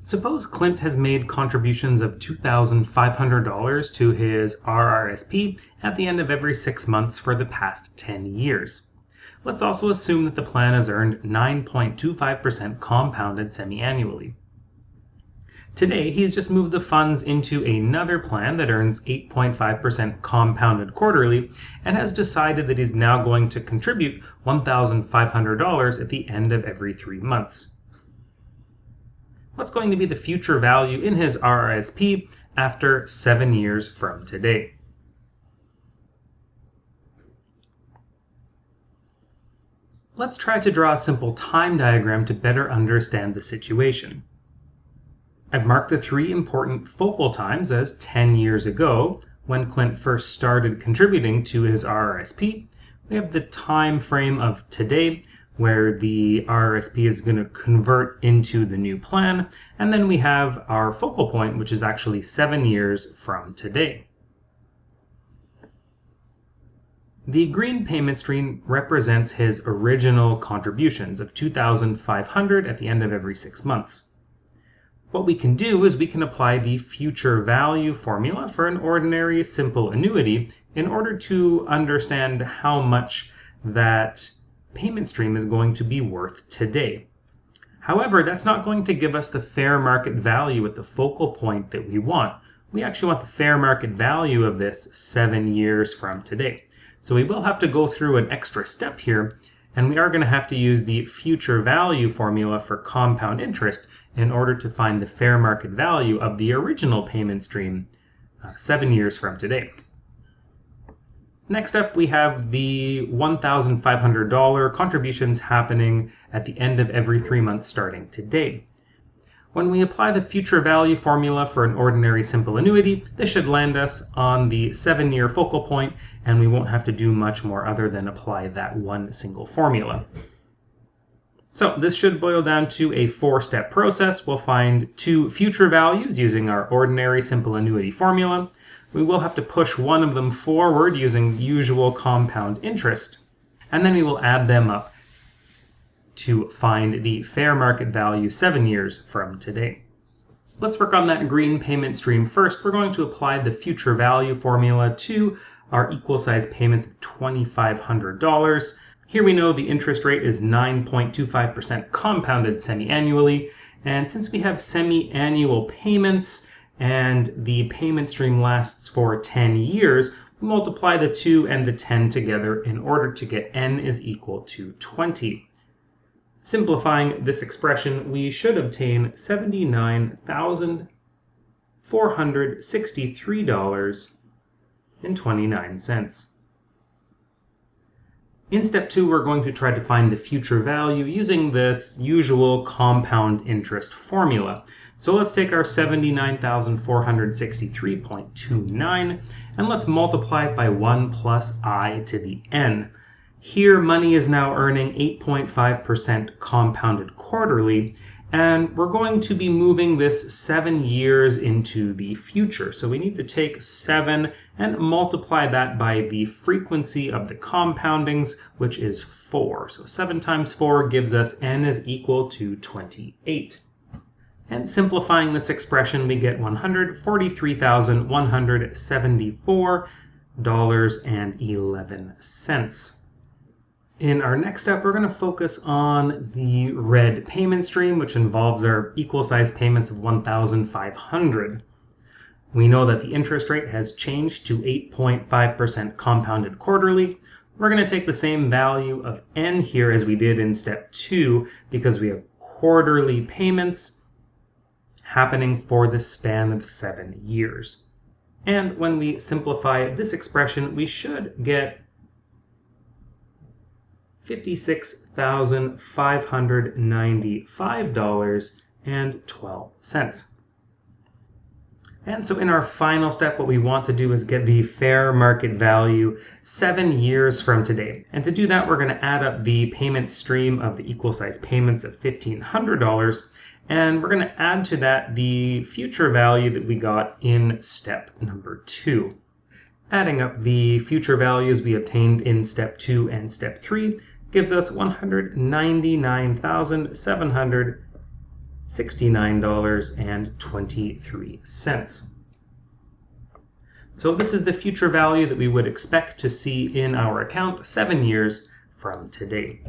Suppose Clint has made contributions of $2,500 to his RRSP at the end of every 6 months for the past 10 years. Let's also assume that the plan has earned 9.25% compounded semi-annually. Today, he's just moved the funds into another plan that earns 8.5% compounded quarterly and has decided that he's now going to contribute $1,500 at the end of every 3 months. What's going to be the future value in his RRSP after 7 years from today? Let's try to draw a simple time diagram to better understand the situation. I've marked the 3 important focal times as 10 years ago, when Clint first started contributing to his RRSP. We have the time frame of today, where the RRSP is going to convert into the new plan, and then we have our focal point, which is actually 7 years from today. The green payment stream represents his original contributions of $2,500 at the end of every 6 months. What we can do is we can apply the future value formula for an ordinary simple annuity in order to understand how much that payment stream is going to be worth today. However, that's not going to give us the fair market value at the focal point that we want. We actually want the fair market value of this 7 years from today. So we will have to go through an extra step here, and we are going to have to use the future value formula for compound interest in order to find the fair market value of the original payment stream 7 years from today. Next up, we have the $1,500 contributions happening at the end of every 3 months starting today. When we apply the future value formula for an ordinary simple annuity, this should land us on the 7-year focal point, and we won't have to do much more other than apply that one single formula. So this should boil down to a 4-step process. We'll find 2 future values using our ordinary simple annuity formula. We will have to push one of them forward using usual compound interest, and then we will add them up to find the fair market value 7 years from today. Let's work on that green payment stream first. We're going to apply the future value formula to our equal size payments of $2,500. Here we know the interest rate is 9.25% compounded semi-annually, and since we have semi-annual payments and the payment stream lasts for 10 years, we multiply the 2 and the 10 together in order to get n is equal to 20. Simplifying this expression, we should obtain $79,463.29. In step 2, we're going to try to find the future value using this usual compound interest formula. So let's take our 79,463.29 and let's multiply it by 1 plus I to the n. Here, money is now earning 8.5% compounded quarterly, and we're going to be moving this 7 years into the future. So we need to take 7 and multiply that by the frequency of the compoundings, which is 4. So 7 times 4 gives us n is equal to 28. And simplifying this expression, we get $143,174.11. In our next step, we're going to focus on the red payment stream, which involves our equal size payments of $1,500. We know that the interest rate has changed to 8.5% compounded quarterly. We're going to take the same value of n here as we did in step 2 because we have quarterly payments happening for the span of 7 years. And when we simplify this expression, we should get $56,595.12. And so in our final step, what we want to do is get the fair market value 7 years from today. And to do that, we're going to add up the payment stream of the equal size payments of $1,500, and we're going to add to that the future value that we got in step number 2. Adding up the future values we obtained in step 2 and step 3 gives us $199,700 $69.23. So this is the future value that we would expect to see in our account 7 years from today.